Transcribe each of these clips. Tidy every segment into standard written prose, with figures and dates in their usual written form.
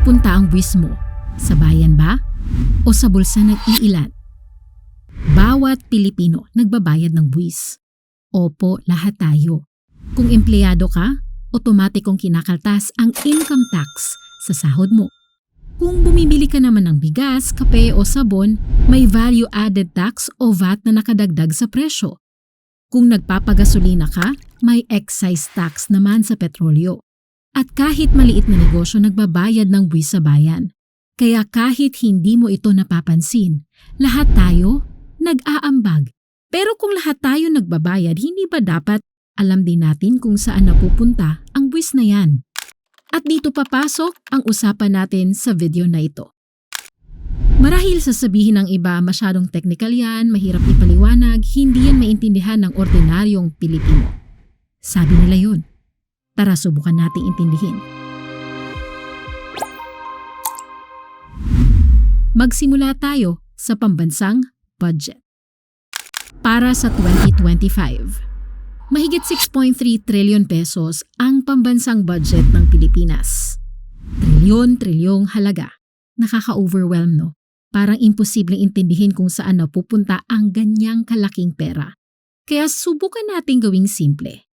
pupunta ang buwis mo? Sa bayan ba? O sa bulsa ng iilan? Bawat Pilipino nagbabayad ng buwis. Opo, lahat tayo. Kung empleyado ka, otomatikong kinakaltas ang income tax sa sahod mo. Kung bumibili ka naman ng bigas, kape o sabon, may value-added tax o VAT na nakadagdag sa presyo. Kung nagpapagasolina ka, may excise tax naman sa petrolyo. At kahit maliit na negosyo nagbabayad ng buwis sa bayan. Kaya kahit hindi mo ito napapansin, lahat tayo nag-aambag. Pero kung lahat tayo nagbabayad, hindi ba dapat alam din natin kung saan napupunta ang buwis na yan? At dito papasok ang usapan natin sa video na ito. Marahil sasabihin ng iba masyadong technical yan, mahirap ipaliwanag, hindi yan maintindihan ng ordinaryong Pilipino. Sabi nila yun. Tara, subukan nating intindihin. Magsimula tayo sa pambansang budget. Para sa 2025, mahigit 6.3 trillion pesos ang pambansang budget ng Pilipinas. Trilyong halaga. Nakaka-overwhelm, no? Parang imposibleng intindihin kung saan napupunta ang ganyang kalaking pera. Kaya subukan nating gawing simple.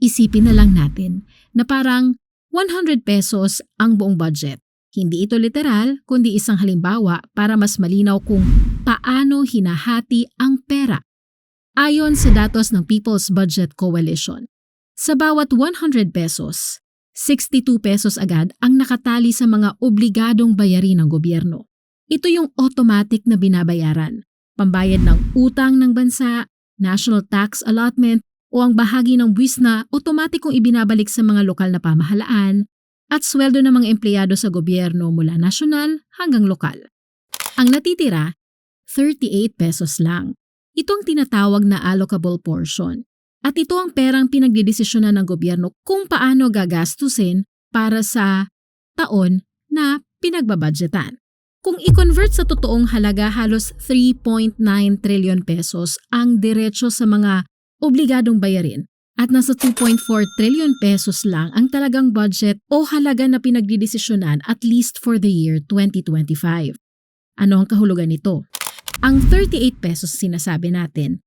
Isipin na lang natin na parang 100 pesos ang buong budget. Hindi ito literal, kundi isang halimbawa para mas malinaw kung paano hinahati ang pera. Ayon sa datos ng People's Budget Coalition, sa bawat 100 pesos, 62 pesos agad ang nakatali sa mga obligadong bayarin ng gobyerno. Ito yung automatic na binabayaran, pambayad ng utang ng bansa, national tax allotment, o ang bahagi ng buwis na otomatikong ibinabalik sa mga lokal na pamahalaan at sweldo ng mga empleyado sa gobyerno mula nasyonal hanggang lokal. Ang natitira, 38 pesos lang. Ito ang tinatawag na allocable portion. At ito ang perang pinagdidesisyonan ng gobyerno kung paano gagastusin para sa taon na pinagbabudgetan. Kung i-convert sa totoong halaga, halos 3.9 trillion pesos ang diretso sa mga obligadong bayarin at nasa 2.4 trillion pesos lang ang talagang budget o halaga na pinagdidesisyonan at least for the year 2025. Ano ang kahulugan nito? Ang 38 pesos sinasabi natin.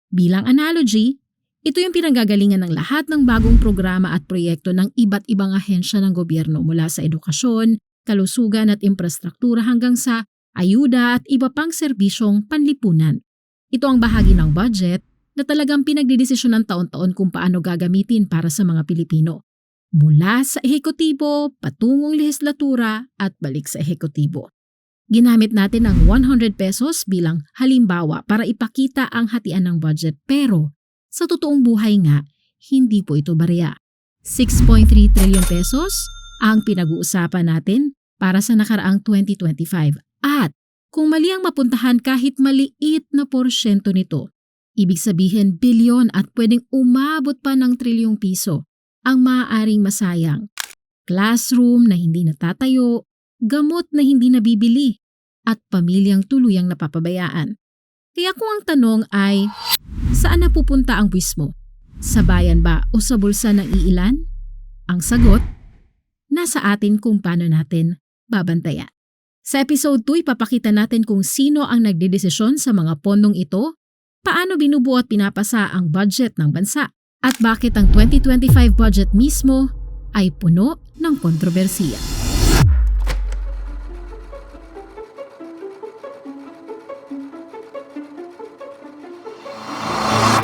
Bilang analogy, ito yung pinanggagalingan ng lahat ng bagong programa at proyekto ng iba't ibang ahensya ng gobyerno mula sa edukasyon, kalusugan at infrastruktura hanggang sa ayuda at iba pang serbisyong panlipunan. Ito ang bahagi ng budget na talagang pinagdidesisyon ng taon-taon kung paano gagamitin para sa mga Pilipino. Mula sa ehekutibo, patungong lehislatura at balik sa ehekutibo. Ginamit natin ang 100 pesos bilang halimbawa para ipakita ang hatian ng budget pero sa totoong buhay nga, hindi po ito barya. 6.3 trillion pesos ang pinag-uusapan natin para sa nakaraang 2025 at kung mali ang mapuntahan kahit maliit na porsyento nito, ibig sabihin bilyon at pwedeng umabot pa ng trilyong piso ang maaaring masayang. Classroom na hindi natatayo, gamot na hindi nabibili, at pamilyang tuluyang napapabayaan. Kaya kung ang tanong ay, saan napupunta ang buwis mo? Sa bayan ba o sa bulsa ng iilan? Ang sagot, nasa atin kung paano natin babantayan. Sa episode 2, ipapakita natin kung sino ang nagdedesisyon sa mga pondong ito, paano binubuo at pinapasa ang budget ng bansa, at bakit ang 2025 budget mismo ay puno ng kontrobersiya.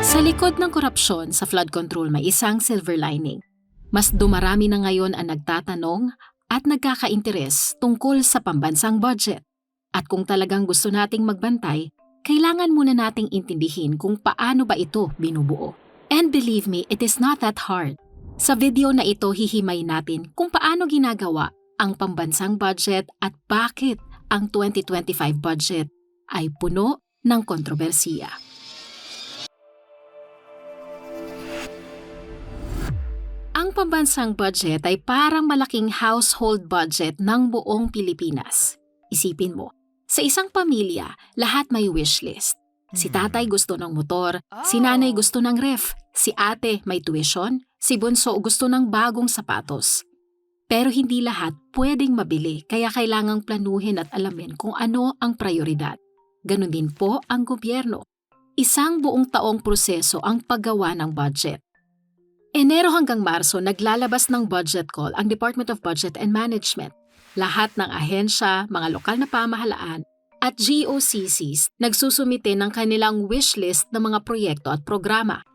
Sa likod ng korupsyon sa flood control may isang silver lining. Mas dumarami na ngayon ang nagtatanong at nagkaka-interes tungkol sa pambansang budget. At kung talagang gusto nating magbantay, kailangan muna nating intindihin kung paano ba ito binubuo. And believe me, it is not that hard. Sa video na ito, hihimay natin kung paano ginagawa ang pambansang budget at bakit ang 2025 budget ay puno ng kontrobersiya. Ang pambansang budget ay parang malaking household budget ng buong Pilipinas. Isipin mo, sa isang pamilya, lahat may wishlist. Si tatay gusto ng motor, si nanay gusto ng ref, si ate may tuition, si bunso gusto ng bagong sapatos. Pero hindi lahat pwedeng mabili kaya kailangang planuhin at alamin kung ano ang prioridad. Ganon din po ang gobyerno. Isang buong taong proseso ang paggawa ng budget. Enero hanggang Marso naglalabas ng budget call ang Department of Budget and Management. Lahat ng ahensya, mga lokal na pamahalaan at GOCCs nagsusumite ng kanilang wish list ng mga proyekto at programa.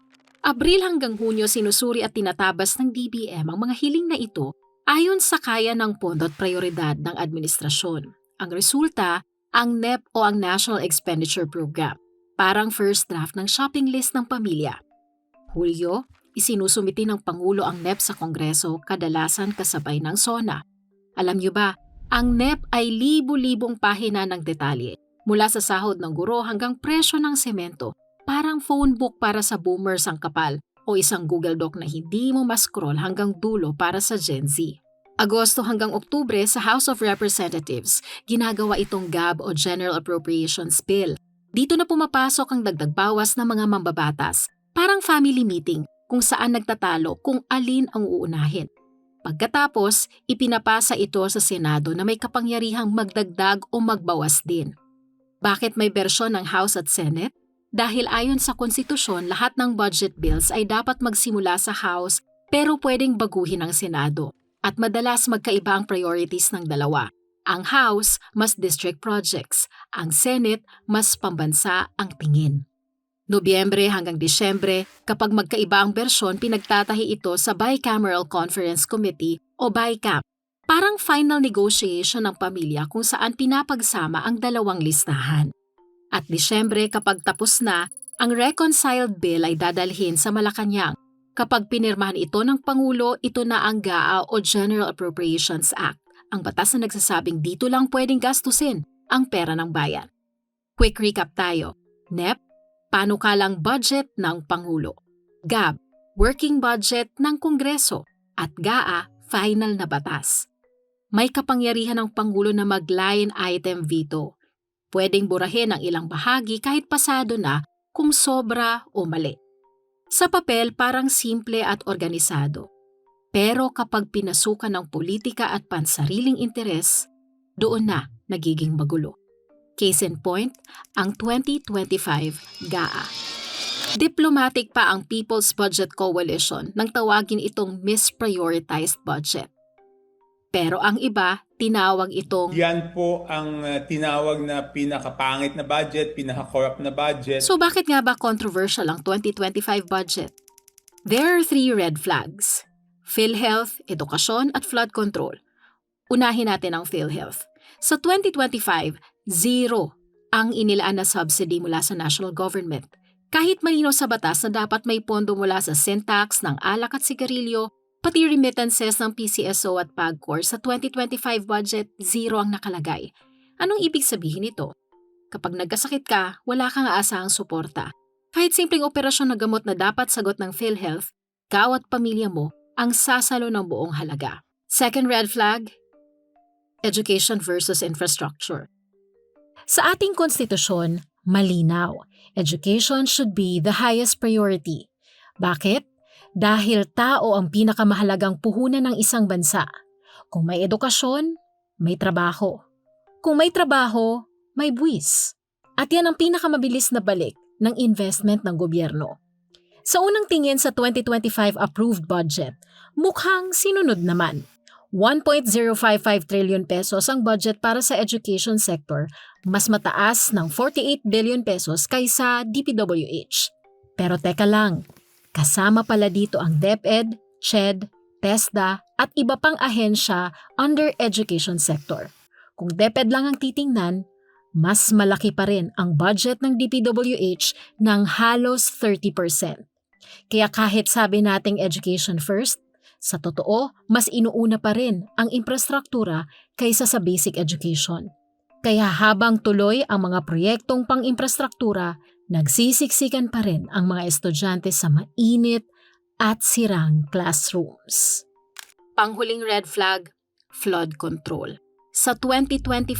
Abril hanggang Hunyo sinusuri at tinatabas ng DBM ang mga hiling na ito ayon sa kaya ng pondo at prioridad ng administrasyon. Ang resulta, ang NEP o ang National Expenditure Program, parang first draft ng shopping list ng pamilya. Hulyo, isinusumite ng Pangulo ang NEP sa Kongreso, kadalasan kasabay ng SONA. Alam niyo ba, ang NEP ay libu-libong pahina ng detalye, mula sa sahod ng guro hanggang presyo ng semento, parang phone book para sa boomers ang kapal o isang Google Doc na hindi mo ma-scroll hanggang dulo para sa Gen Z. Agosto hanggang Oktubre sa House of Representatives, ginagawa itong GAB o General Appropriations Bill. Dito na pumapasok ang dagdag bawas ng mga mambabatas, parang family meeting kung saan nagtatalo kung alin ang uunahin. Pagkatapos, ipinapasa ito sa Senado na may kapangyarihang magdagdag o magbawas din. Bakit may bersyon ng House at Senate? Dahil ayon sa konstitusyon, lahat ng budget bills ay dapat magsimula sa House pero pwedeng baguhin ng Senado. At madalas magkaiba ang priorities ng dalawa. Ang House, mas district projects. Ang Senate, mas pambansa ang tingin. Nobyembre hanggang Disyembre, kapag magkaiba ang bersyon, pinagtatahi ito sa Bicameral Conference Committee o BICAM. Parang final negotiation ng pamilya kung saan pinapagsama ang dalawang listahan. At Disyembre kapag tapos na, ang reconciled bill ay dadalhin sa Malacanang. Kapag pinirmahan ito ng Pangulo, ito na ang GAA o General Appropriations Act, ang batas na nagsasabing dito lang pwedeng gastusin ang pera ng bayan. Quick recap tayo. NEP, panukalang budget ng Pangulo. GAB, working budget ng Kongreso. At GAA, final na batas. May kapangyarihan ng Pangulo na mag-line item veto. Pwedeng burahin ang ilang bahagi kahit pasado na kung sobra o mali. Sa papel parang simple at organisado. Pero kapag pinasukan ng politika at pansariling interes, doon na nagiging magulo. Case in point, ang 2025 GAA. Diplomatic pa ang People's Budget Coalition nang tawagin itong misprioritized budget. Pero ang iba, tinawag itong yan po ang tinawag na pinakapangit na budget, pinaka-corrupt na budget. So bakit nga ba controversial ang 2025 budget? There are 3 red flags. PhilHealth, edukasyon at flood control. Unahin natin ang PhilHealth. Sa 2025, zero ang inilaan na subsidy mula sa national government. Kahit malinaw sa batas na dapat may pondo mula sa sin tax ng alak at sigarilyo, pati remittances ng PCSO at PAGCOR sa 2025 budget, zero ang nakalagay. Anong ibig sabihin nito? Kapag nagkasakit ka, wala kang aasahang suporta. Kahit simpleng operasyon na gamot na dapat sagot ng PhilHealth, ikaw at pamilya mo ang sasalo ng buong halaga. Second red flag, education versus infrastructure. Sa ating konstitusyon, malinaw, education should be the highest priority. Bakit? Dahil tao ang pinakamahalagang puhunan ng isang bansa. Kung may edukasyon, may trabaho. Kung may trabaho, may buwis. At yan ang pinakamabilis na balik ng investment ng gobyerno. Sa unang tingin sa 2025 approved budget, mukhang sinunod naman. 1.055 trillion pesos ang budget para sa education sector, mas mataas ng 48 billion pesos kaysa DPWH. Pero teka lang, kasama pala dito ang DepEd, CHED, TESDA at iba pang ahensya under education sector. Kung DepEd lang ang titingnan, mas malaki pa rin ang budget ng DPWH ng halos 30%. Kaya kahit sabi nating education first, sa totoo, mas inuuna pa rin ang infrastruktura kaysa sa basic education. Kaya habang tuloy ang mga proyektong pang-infrastruktura, nagsisiksikan pa rin ang mga estudyante sa mainit at sirang classrooms. Panghuling red flag, flood control. Sa 2025,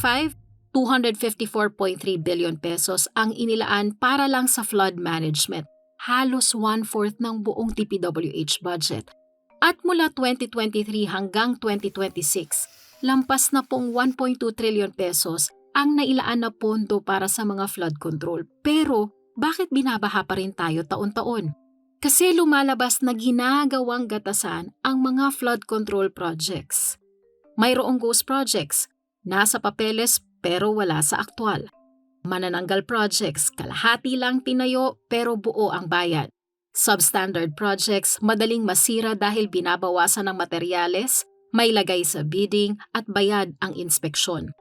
254.3 billion pesos ang inilaan para lang sa flood management, halos 1/4 ng buong DPWH budget. At mula 2023 hanggang 2026, lampas na pong 1.2 trillion pesos ang nailaan na pondo para sa mga flood control. Pero bakit binabaha pa rin tayo taon-taon? Kasi lumalabas na ginagawang gatasan ang mga flood control projects. Mayroong ghost projects, nasa papeles pero wala sa aktwal. Manananggal projects, kalahati lang tinayo pero buo ang bayad. Substandard projects, madaling masira dahil binabawasan ng materyales, may lagay sa bidding at bayad ang inspeksyon.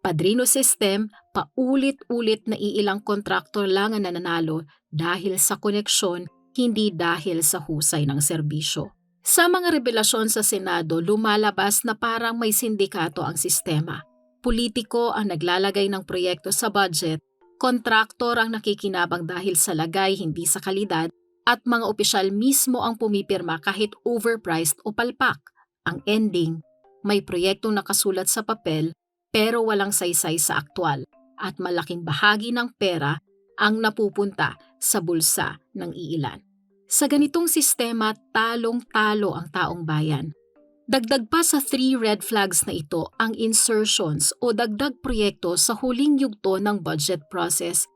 Padrino system, paulit-ulit na iilang kontraktor lang ang nananalo dahil sa koneksyon, hindi dahil sa husay ng serbisyo. Sa mga revelasyon sa Senado, lumalabas na parang may sindikato ang sistema. Politiko ang naglalagay ng proyekto sa budget, kontraktor ang nakikinabang dahil sa lagay hindi sa kalidad, at mga opisyal mismo ang pumipirma kahit overpriced o palpak. Ang ending, may proyektong nakasulat sa papel pero walang saysay sa aktwal at malaking bahagi ng pera ang napupunta sa bulsa ng iilan. Sa ganitong sistema, talong-talo ang taong bayan. Dagdag pa sa 3 red flags na ito ang insertions o dagdag proyekto sa huling yugto ng budget process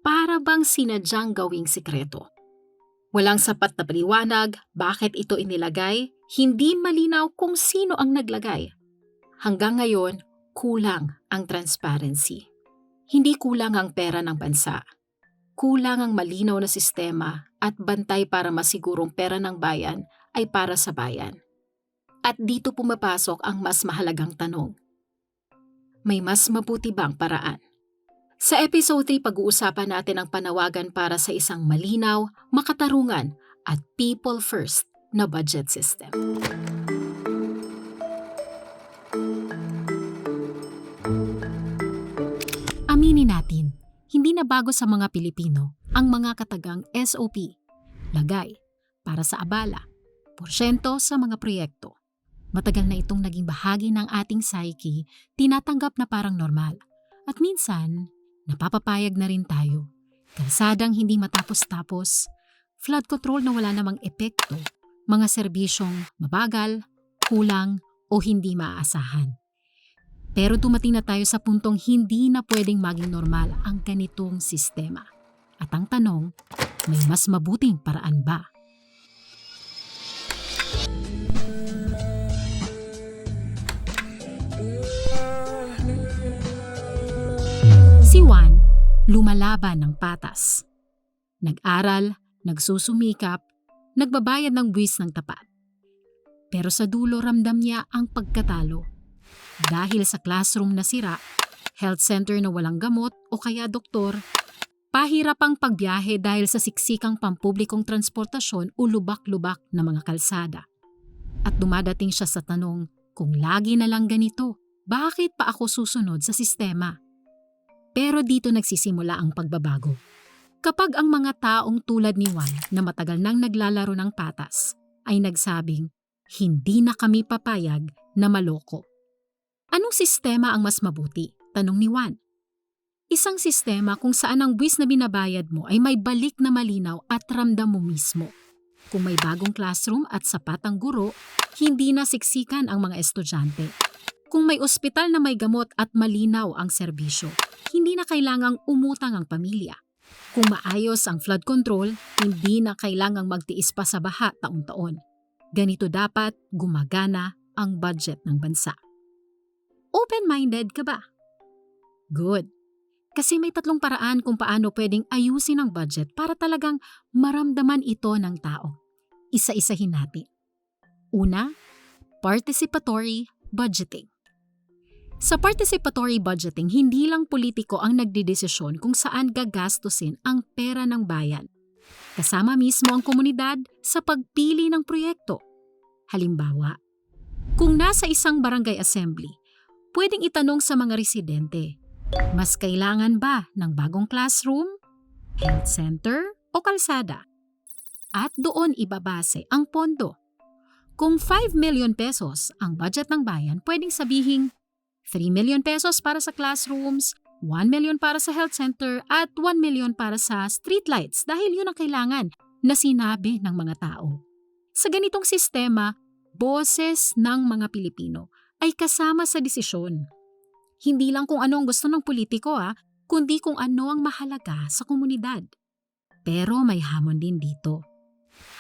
para bang sinadyang gawing sikreto. Walang sapat na paliwanag, bakit ito inilagay, hindi malinaw kung sino ang naglagay. Hanggang ngayon, kulang ang transparency. Hindi kulang ang pera ng bansa. Kulang ang malinaw na sistema at bantay para masigurong pera ng bayan ay para sa bayan. At dito pumapasok ang mas mahalagang tanong. May mas mabuti bang paraan? Sa episode 3, pag-uusapan natin ang panawagan para sa isang malinaw, makatarungan at people-first na budget system. Aminin natin, hindi na bago sa mga Pilipino ang mga katagang SOP, lagay, para sa abala, porsyento sa mga proyekto. Matagal na itong naging bahagi ng ating psyche, tinatanggap na parang normal. At minsan, napapapayag na rin tayo. Kalsadang hindi matapos-tapos, flood control na wala namang epekto, mga serbisyong mabagal, kulang o hindi maaasahan. Pero dumating na tayo sa puntong hindi na pwedeng maging normal ang ganitong sistema. At ang tanong, may mas mabuting paraan ba? Si Juan, lumalaban ng patas. Nag-aral, nagsusumikap, nagbabayad ng buwis ng tapat. Pero sa dulo ramdam niya ang pagkatalo. Dahil sa classroom na sira, health center na walang gamot o kaya doktor, pahirap ang pagbiyahe dahil sa siksikang pampublikong transportasyon o lubak-lubak na mga kalsada. At dumadating siya sa tanong, kung lagi na lang ganito, bakit pa ako susunod sa sistema? Pero dito nagsisimula ang pagbabago. Kapag ang mga taong tulad ni Juan na matagal nang naglalaro ng patas ay nagsabing, hindi na kami papayag na maloko. Anong sistema ang mas mabuti? Tanong ni Juan. Isang sistema kung saan ang buwis na binabayad mo ay may balik na malinaw at ramdam mo mismo. Kung may bagong classroom at sapat ang guro, hindi na siksikan ang mga estudyante. Kung may ospital na may gamot at malinaw ang serbisyo, hindi na kailangang umutang ang pamilya. Kung maayos ang flood control, hindi na kailangang magtiis pa sa baha taon-taon. Ganito dapat gumagana ang budget ng bansa. Open-minded ka ba? Good. Kasi may 3 paraan kung paano pwedeng ayusin ang budget para talagang maramdaman ito ng tao. Isa-isahin natin. Una, participatory budgeting. Sa participatory budgeting, hindi lang politiko ang nagdidesisyon kung saan gagastusin ang pera ng bayan. Kasama mismo ang komunidad sa pagpili ng proyekto. Halimbawa, kung nasa isang barangay assembly, pwedeng itanong sa mga residente, mas kailangan ba ng bagong classroom, health center o kalsada? At doon ibabase ang pondo. Kung 5 million pesos ang budget ng bayan, pwedeng sabihing 3 million pesos para sa classrooms, 1 million para sa health center at 1 million para sa streetlights dahil yun ang kailangan na sinabi ng mga tao. Sa ganitong sistema, boses ng mga Pilipino ay kasama sa desisyon. Hindi lang kung ano ang gusto ng politiko kundi kung ano ang mahalaga sa komunidad. Pero may hamon din dito.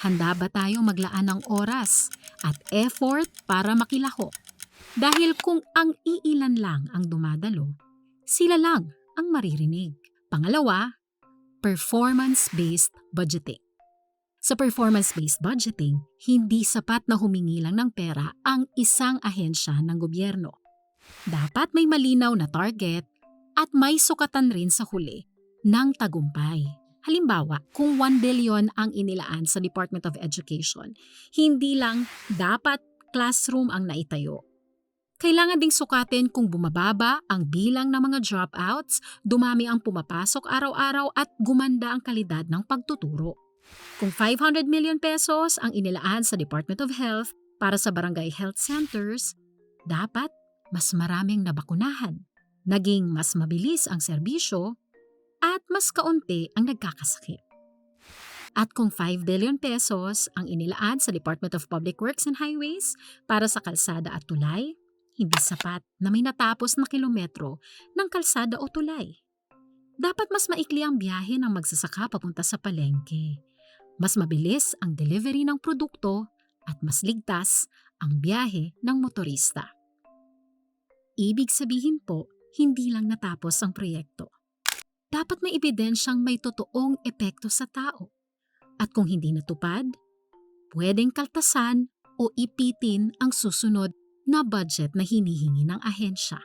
Handa ba tayong maglaan ng oras at effort para makilahok? Dahil kung ang iilan lang ang dumadalo, sila lang ang maririnig. Pangalawa, performance-based budgeting. Sa performance-based budgeting, hindi sapat na humingi lang ng pera ang isang ahensya ng gobyerno. Dapat may malinaw na target at may sukatan rin sa huli ng tagumpay. Halimbawa, kung 1 billion ang inilaan sa Department of Education, hindi lang dapat classroom ang naitayo. Kailangan ding sukatin kung bumababa ang bilang ng mga dropouts, dumami ang pumapasok araw-araw at gumanda ang kalidad ng pagtuturo. Kung 500 million pesos ang inilaan sa Department of Health para sa barangay health centers, dapat mas maraming nabakunahan, naging mas mabilis ang serbisyo, at mas kaunti ang nagkakasakit. At kung 5 billion pesos ang inilaan sa Department of Public Works and Highways para sa kalsada at tulay, hindi sapat na may natapos na kilometro ng kalsada o tulay. Dapat mas maikli ang biyahe ng magsasaka papunta sa palengke. Mas mabilis ang delivery ng produkto at mas ligtas ang biyahe ng motorista. Ibig sabihin po, hindi lang natapos ang proyekto. Dapat may ebidensyang may totoong epekto sa tao. At kung hindi natupad, pwedeng kaltasan o ipitin ang susunod na budget na hinihingi ng ahensya.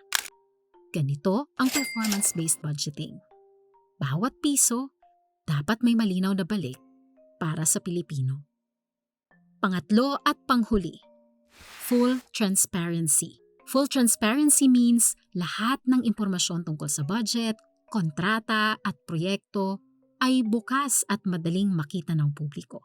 Ganito ang performance-based budgeting. Bawat piso, dapat may malinaw na balik para sa Pilipino. Pangatlo at panghuli, full transparency. Full transparency means lahat ng impormasyon tungkol sa budget, kontrata at proyekto ay bukas at madaling makita ng publiko.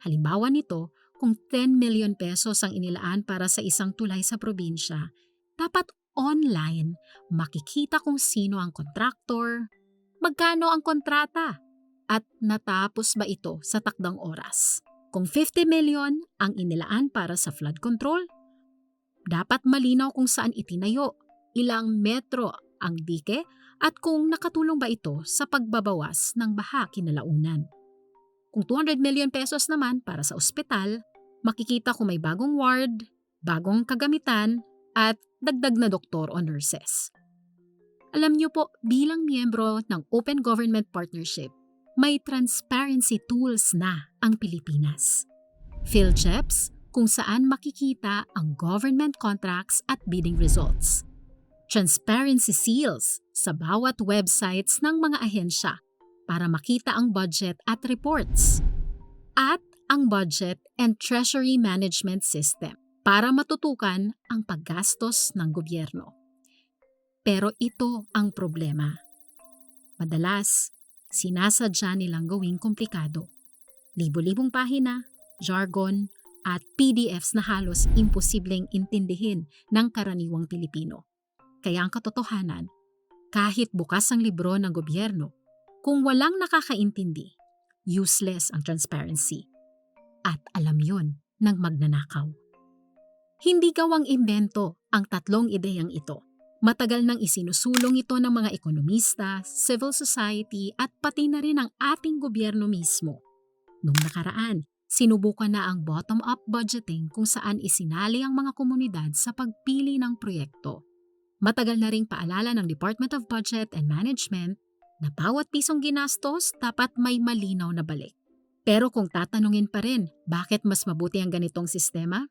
Halimbawa nito, kung 10 million pesos ang inilaan para sa isang tulay sa probinsya, dapat online makikita kung sino ang kontraktor, magkano ang kontrata, at natapos ba ito sa takdang oras. Kung 50 million ang inilaan para sa flood control, dapat malinaw kung saan itinayo, ilang metro ang dike, at kung nakatulong ba ito sa pagbabawas ng baha kinalaunan. Kung 200 million pesos naman para sa ospital, makikita kung may bagong ward, bagong kagamitan, at dagdag na doktor o nurses. Alam niyo po, bilang miyembro ng Open Government Partnership, may transparency tools na ang Pilipinas. PhilCheps, kung saan makikita ang government contracts at bidding results. Transparency seals sa bawat websites ng mga ahensya para makita ang budget at reports. At ang budget and treasury management system para matutukan ang paggastos ng gobyerno. Pero ito ang problema. Madalas, sinasadya nilang gawing komplikado. Libo-libong pahina, jargon, at PDFs na halos imposibleng intindihin ng karaniwang Pilipino. Kaya ang katotohanan, kahit bukas ang libro ng gobyerno, kung walang nakakaintindi, useless ang transparency. At alam yon ng magnanakaw. Hindi gawang imbento ang tatlong ideyang ito. Matagal nang isinusulong ito ng mga ekonomista, civil society at pati na rin ang ating gobyerno mismo. Noong nakaraan, sinubukan na ang bottom-up budgeting kung saan isinali ang mga komunidad sa pagpili ng proyekto. Matagal na ring paalala ng Department of Budget and Management na bawat pisong ginastos dapat may malinaw na balik. Pero kung tatanungin pa rin, bakit mas mabuti ang ganitong sistema?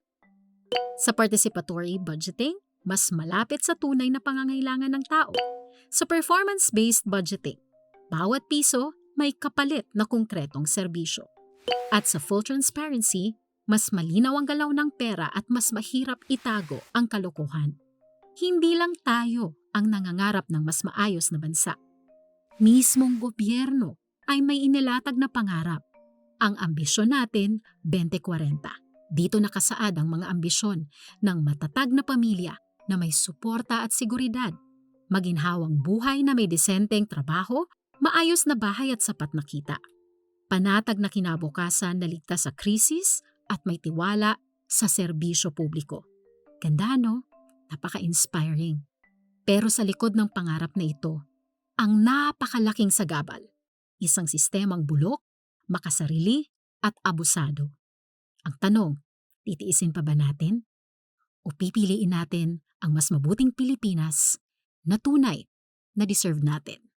Sa participatory budgeting, mas malapit sa tunay na pangangailangan ng tao. Sa performance-based budgeting, bawat piso may kapalit na konkretong serbisyo. At sa full transparency, mas malinaw ang galaw ng pera at mas mahirap itago ang kalokohan. Hindi lang tayo ang nangangarap ng mas maayos na bansa. Mismong gobyerno ay may inilatag na pangarap. Ang ambisyon natin, 2040. Dito nakasaad ang mga ambisyon ng matatag na pamilya na may suporta at seguridad, maginhawang buhay na may desenteng trabaho, maayos na bahay at sapat na kita, panatag na kinabukasan na ligtas sa krisis at may tiwala sa serbisyo publiko. Ganda, no? Napaka-inspiring. Pero sa likod ng pangarap na ito, ang napakalaking sagabal, isang sistemang bulok, makasarili at abusado. Ang tanong, titiisin pa ba natin? O pipiliin natin ang mas mabuting Pilipinas na tunay na deserve natin?